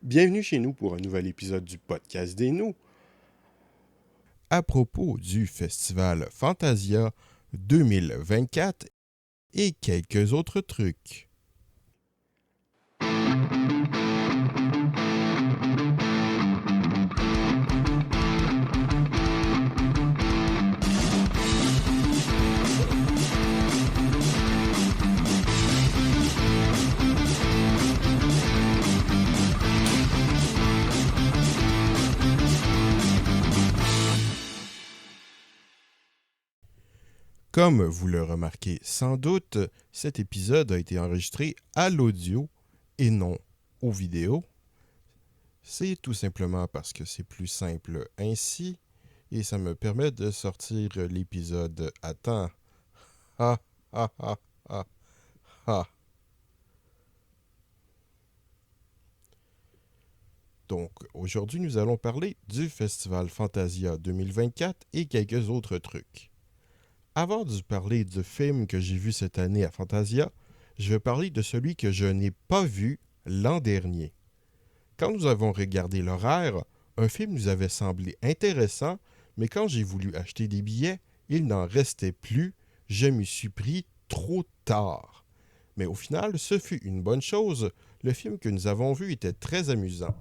Bienvenue chez nous pour un nouvel épisode du podcast des nous. À propos du festival Fantasia 2024 et quelques autres trucs. Comme vous le remarquez sans doute, cet épisode a été enregistré à l'audio et non aux vidéos. C'est tout simplement parce que c'est plus simple ainsi et ça me permet de sortir l'épisode à temps. Ha ha ha ha ha. Donc aujourd'hui nous allons parler du Festival Fantasia 2024 et quelques autres trucs. Avant de parler du film que j'ai vu cette année à Fantasia, je vais parler de celui que je n'ai pas vu l'an dernier. Quand nous avons regardé l'horaire, un film nous avait semblé intéressant, mais quand j'ai voulu acheter des billets, il n'en restait plus, je m'y suis pris trop tard. Mais au final, ce fut une bonne chose, le film que nous avons vu était très amusant.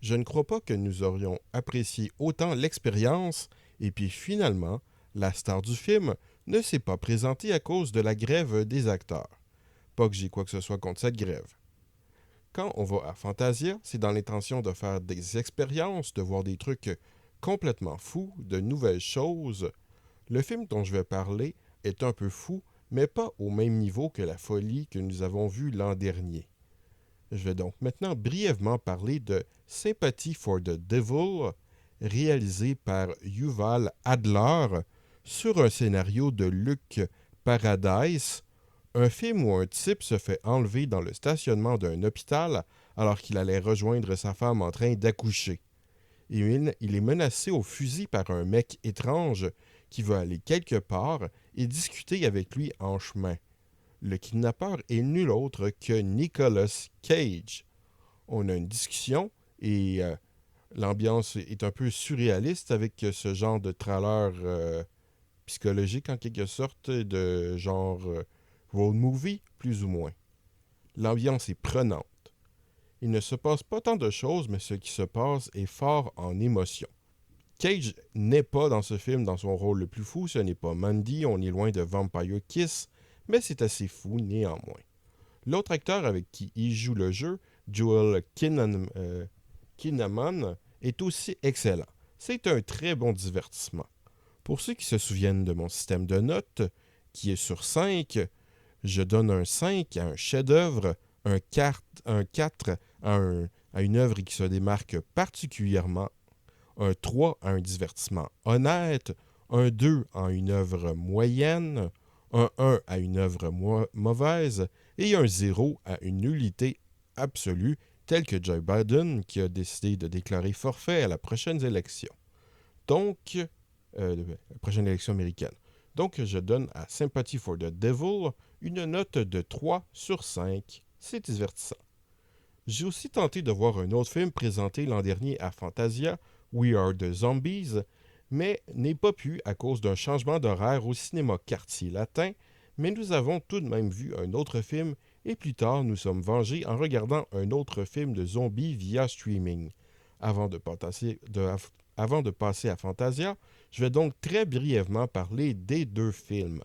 Je ne crois pas que nous aurions apprécié autant l'expérience, et puis finalement, la star du film ne s'est pas présentée à cause de la grève des acteurs. Pas que j'ai quoi que ce soit contre cette grève. Quand on va à Fantasia, c'est dans l'intention de faire des expériences, de voir des trucs complètement fous, de nouvelles choses. Le film dont je vais parler est un peu fou, mais pas au même niveau que la folie que nous avons vue l'an dernier. Je vais donc maintenant brièvement parler de Sympathy for the Devil, réalisé par Yuval Adler, sur un scénario de Luc Paradise, un film où un type se fait enlever dans le stationnement d'un hôpital alors qu'il allait rejoindre sa femme en train d'accoucher. Il est menacé au fusil par un mec étrange qui veut aller quelque part et discuter avec lui en chemin. Le kidnappeur est nul autre que Nicolas Cage. On a une discussion et l'ambiance est un peu surréaliste avec ce genre de trailer psychologique en quelque sorte, de genre road movie, plus ou moins. L'ambiance est prenante. Il ne se passe pas tant de choses, mais ce qui se passe est fort en émotion. Cage n'est pas dans ce film dans son rôle le plus fou, ce n'est pas Mandy, on est loin de Vampire Kiss, mais c'est assez fou néanmoins. L'autre acteur avec qui il joue le jeu, Joel Kinnaman, est aussi excellent. C'est un très bon divertissement. Pour ceux qui se souviennent de mon système de notes, qui est sur 5, je donne un 5 à un chef-d'œuvre, un 4 à une œuvre qui se démarque particulièrement, un 3 à un divertissement honnête, un 2 à une œuvre moyenne, un 1 à une œuvre mauvaise et un 0 à une nullité absolue, telle que Joe Biden qui a décidé de déclarer forfait à la prochaine élection. Donc, la prochaine élection américaine. Donc, je donne à Sympathy for the Devil une note de 3 sur 5. C'est divertissant. J'ai aussi tenté de voir un autre film présenté l'an dernier à Fantasia, We Are the Zombies, mais n'ai pas pu à cause d'un changement d'horaire au cinéma Quartier Latin, mais nous avons tout de même vu un autre film et plus tard nous sommes vengés en regardant un autre film de zombies via streaming. Avant de passer à Fantasia, je vais donc très brièvement parler des deux films.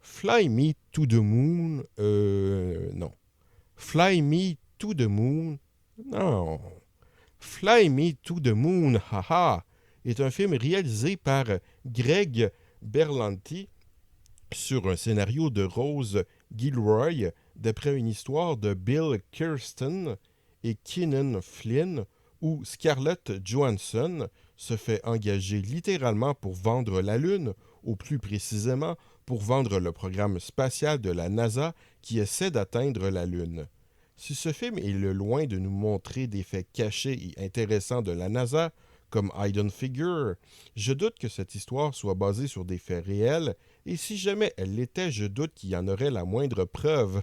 Fly Me to the Moon, non. Fly Me to the Moon, non. Fly Me to the Moon, haha, est un film réalisé par Greg Berlanti sur un scénario de Rose Gilroy d'après une histoire de Bill Kirsten et Keenan Flynn où Scarlett Johansson se fait engager littéralement pour vendre la Lune, ou plus précisément pour vendre le programme spatial de la NASA qui essaie d'atteindre la Lune. Si ce film est loin de nous montrer des faits cachés et intéressants de la NASA, comme Hidden Figure, je doute que cette histoire soit basée sur des faits réels, et si jamais elle l'était, je doute qu'il y en aurait la moindre preuve.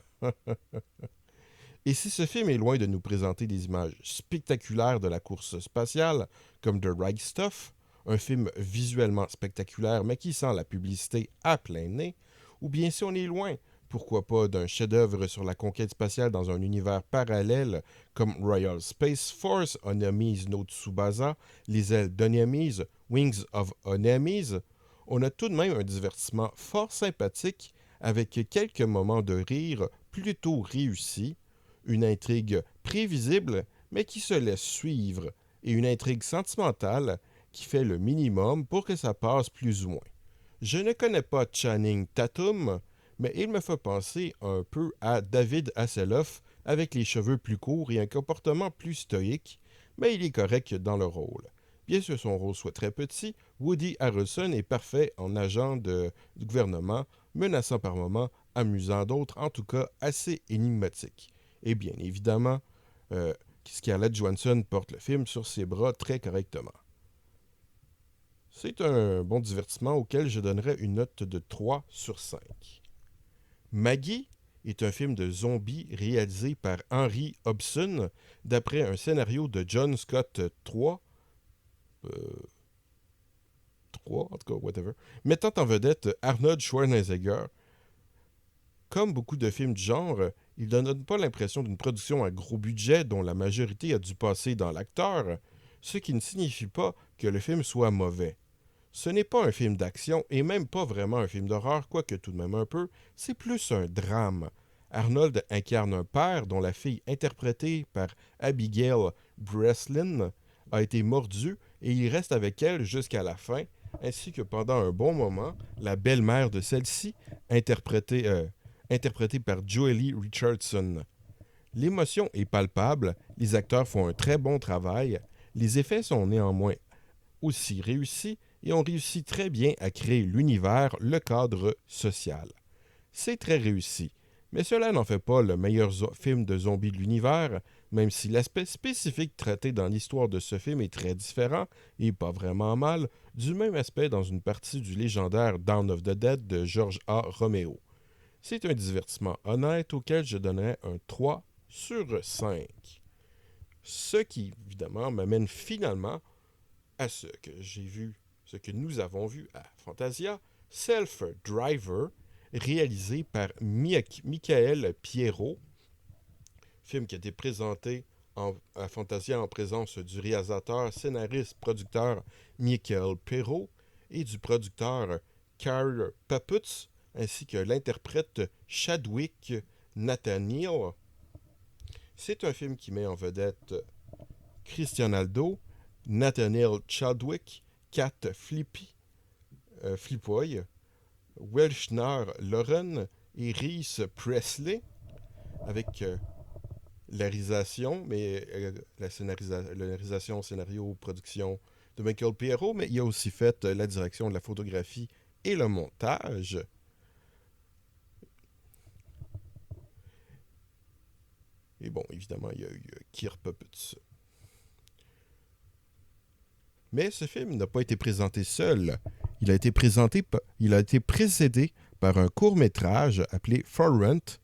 Et si ce film est loin de nous présenter des images spectaculaires de la course spatiale, comme The Right Stuff, un film visuellement spectaculaire mais qui sent la publicité à plein nez, ou bien si on est loin, pourquoi pas d'un chef-d'œuvre sur la conquête spatiale dans un univers parallèle comme Royal Space Force, Onemise no Tsubasa, Les ailes d'Onemise, Wings of Onemise, on a tout de même un divertissement fort sympathique avec quelques moments de rire plutôt réussis, une intrigue prévisible mais qui se laisse suivre et une intrigue sentimentale qui fait le minimum pour que ça passe plus ou moins. Je ne connais pas Channing Tatum, mais il me fait penser un peu à David Hasselhoff avec les cheveux plus courts et un comportement plus stoïque, mais il est correct dans le rôle. Bien que son rôle soit très petit, Woody Harrelson est parfait en agent du gouvernement, menaçant par moments, amusant d'autres, en tout cas assez énigmatique. Et bien évidemment, Scarlett Johansson porte le film sur ses bras très correctement. C'est un bon divertissement auquel je donnerais une note de 3 sur 5. Maggie est un film de zombies réalisé par Henry Hobson d'après un scénario de John Scott III, 3 en tout cas, whatever, mettant en vedette Arnold Schwarzenegger. Comme beaucoup de films du genre, il ne donne pas l'impression d'une production à gros budget dont la majorité a dû passer dans l'acteur, ce qui ne signifie pas que le film soit mauvais. Ce n'est pas un film d'action et même pas vraiment un film d'horreur, quoique tout de même un peu, c'est plus un drame. Arnold incarne un père dont la fille interprétée par Abigail Breslin a été mordue et il reste avec elle jusqu'à la fin, ainsi que pendant un bon moment, la belle-mère de celle-ci, interprétée par Joely Richardson. L'émotion est palpable, les acteurs font un très bon travail, les effets sont néanmoins aussi réussis et ont réussi très bien à créer l'univers, le cadre social. C'est très réussi, mais cela n'en fait pas le meilleur film de zombies de l'univers, même si l'aspect spécifique traité dans l'histoire de ce film est très différent, et pas vraiment mal, du même aspect dans une partie du légendaire Dawn of the Dead de George A. Romero. C'est un divertissement honnête auquel je donnerais un 3 sur 5. Ce qui, évidemment, m'amène finalement à ce que nous avons vu à Fantasia, Self Driver, réalisé par Michael Pierrot, film qui a été présenté à Fantasia en présence du réalisateur, scénariste, producteur Michael Pierrot et du producteur Karl Paputz, ainsi que l'interprète Chadwick Nathaniel. C'est un film qui met en vedette Christian Aldo, Nathaniel Chadwick, Kat Flipoy, Welshner Lauren et Reese Presley, avec la réalisation, la réalisation, scénario, production de Michael Pierrot, mais il a aussi fait la direction de la photographie et le montage. Et bon, évidemment, il y a eu Kirk Puppets. Mais ce film n'a pas été présenté seul. Il a été précédé par un court-métrage appelé For Rent,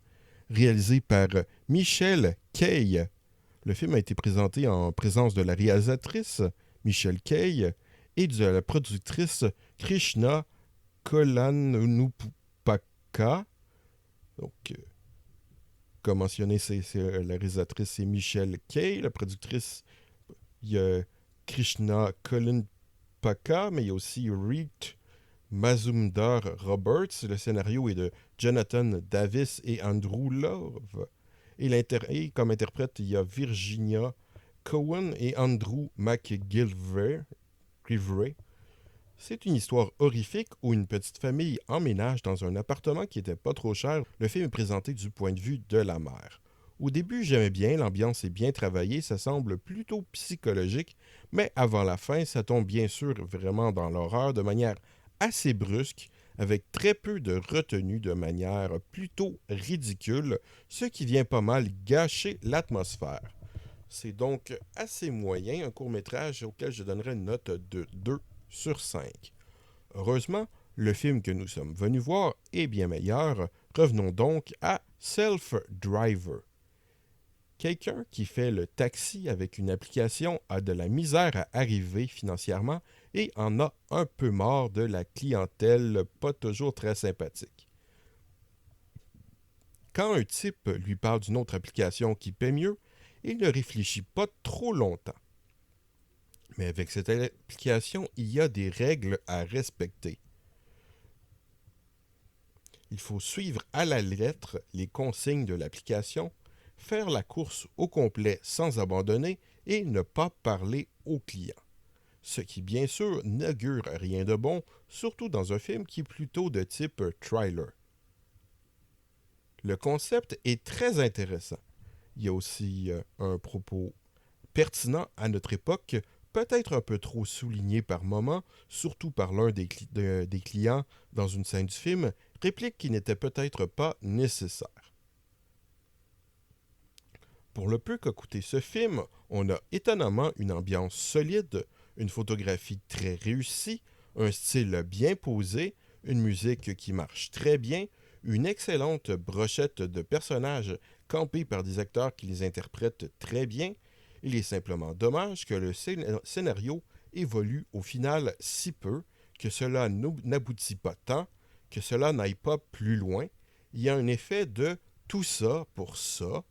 réalisé par Michelle Kay. Le film a été présenté en présence de la réalisatrice Michelle Kay et de la productrice Krishna Kolanupaka. Donc, comme mentionné, la réalisatrice c'est Michelle Kay, la productrice, il y a Krishna Kolanupaka, mais il y a aussi Reet Mazumdar Roberts. Le scénario est de Jonathan Davis et Andrew Love. Et comme interprète, il y a Virginia Cohen et Andrew McGilvray. C'est une histoire horrifique où une petite famille emménage dans un appartement qui était pas trop cher. Le film est présenté du point de vue de la mère. Au début, j'aimais bien, l'ambiance est bien travaillée, ça semble plutôt psychologique, mais avant la fin, ça tombe bien sûr vraiment dans l'horreur de manière assez brusque, avec très peu de retenue de manière plutôt ridicule, ce qui vient pas mal gâcher l'atmosphère. C'est donc assez moyen, un court-métrage auquel je donnerais une note de 2 sur 5. Heureusement, le film que nous sommes venus voir est bien meilleur. Revenons donc à Self Driver. Quelqu'un qui fait le taxi avec une application a de la misère à arriver financièrement et en a un peu marre de la clientèle pas toujours très sympathique. Quand un type lui parle d'une autre application qui paie mieux, il ne réfléchit pas trop longtemps. Mais avec cette application, il y a des règles à respecter. Il faut suivre à la lettre les consignes de l'application, faire la course au complet sans abandonner et ne pas parler au client. Ce qui, bien sûr, n'augure rien de bon, surtout dans un film qui est plutôt de type trailer. Le concept est très intéressant. Il y a aussi un propos pertinent à notre époque, peut-être un peu trop souligné par moments, surtout par l'un des clients dans une scène du film, réplique qui n'était peut-être pas nécessaire. Pour le peu qu'a coûté ce film, on a étonnamment une ambiance solide, une photographie très réussie, un style bien posé, une musique qui marche très bien, une excellente brochette de personnages campés par des acteurs qui les interprètent très bien. Il est simplement dommage que le scénario évolue au final si peu, que cela n'aboutit pas tant, que cela n'aille pas plus loin. Il y a un effet de tout ça pour ça.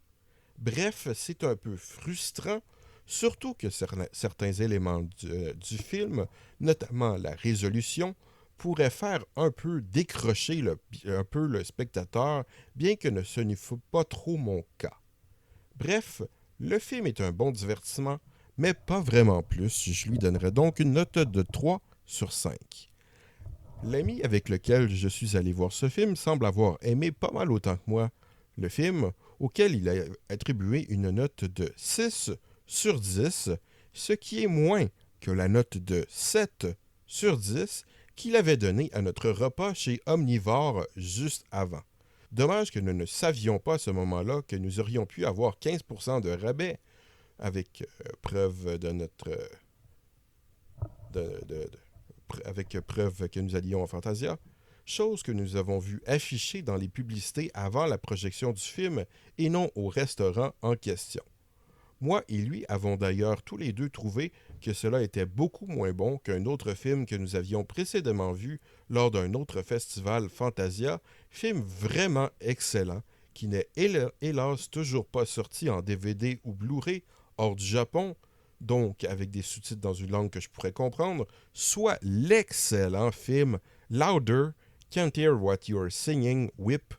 Bref, c'est un peu frustrant, surtout que certains éléments du film, notamment la résolution, pourraient faire un peu décrocher un peu le spectateur, bien que ce ne fût pas trop mon cas. Bref, le film est un bon divertissement, mais pas vraiment plus. Je lui donnerais donc une note de 3 sur 5. L'ami avec lequel je suis allé voir ce film semble avoir aimé pas mal autant que moi le film, auquel il a attribué une note de 6 sur 10, ce qui est moins que la note de 7 sur 10 qu'il avait donnée à notre repas chez Omnivore juste avant. Dommage que nous ne savions pas à ce moment-là que nous aurions pu avoir 15% de rabais avec preuve de notre... avec preuve que nous allions à Fantasia, chose que nous avons vu affichée dans les publicités avant la projection du film et non au restaurant en question. Moi et lui avons d'ailleurs tous les deux trouvé que cela était beaucoup moins bon qu'un autre film que nous avions précédemment vu lors d'un autre festival Fantasia, film vraiment excellent, qui n'est hélas toujours pas sorti en DVD ou Blu-ray hors du Japon, donc avec des sous-titres dans une langue que je pourrais comprendre, soit l'excellent film Louder, Can't Hear What You're Singing, Whip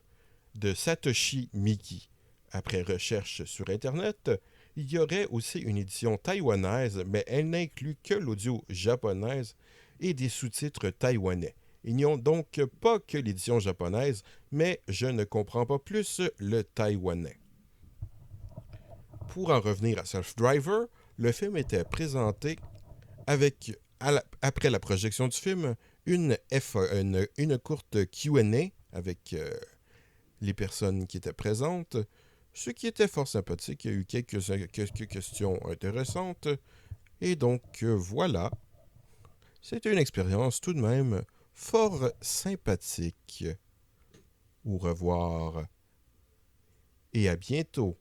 de Satoshi Miki. Après recherche sur Internet, il y aurait aussi une édition taïwanaise, mais elle n'inclut que l'audio japonaise et des sous-titres taïwanais. Ils n'y ont donc pas que l'édition japonaise, mais je ne comprends pas plus le taïwanais. Pour en revenir à Self-Driver, le film était présenté avec, après la projection du film, une courte Q&A avec les personnes qui étaient présentes, ce qui était fort sympathique. Il y a eu quelques questions intéressantes. Et donc, voilà. C'était une expérience tout de même fort sympathique. Au revoir et à bientôt.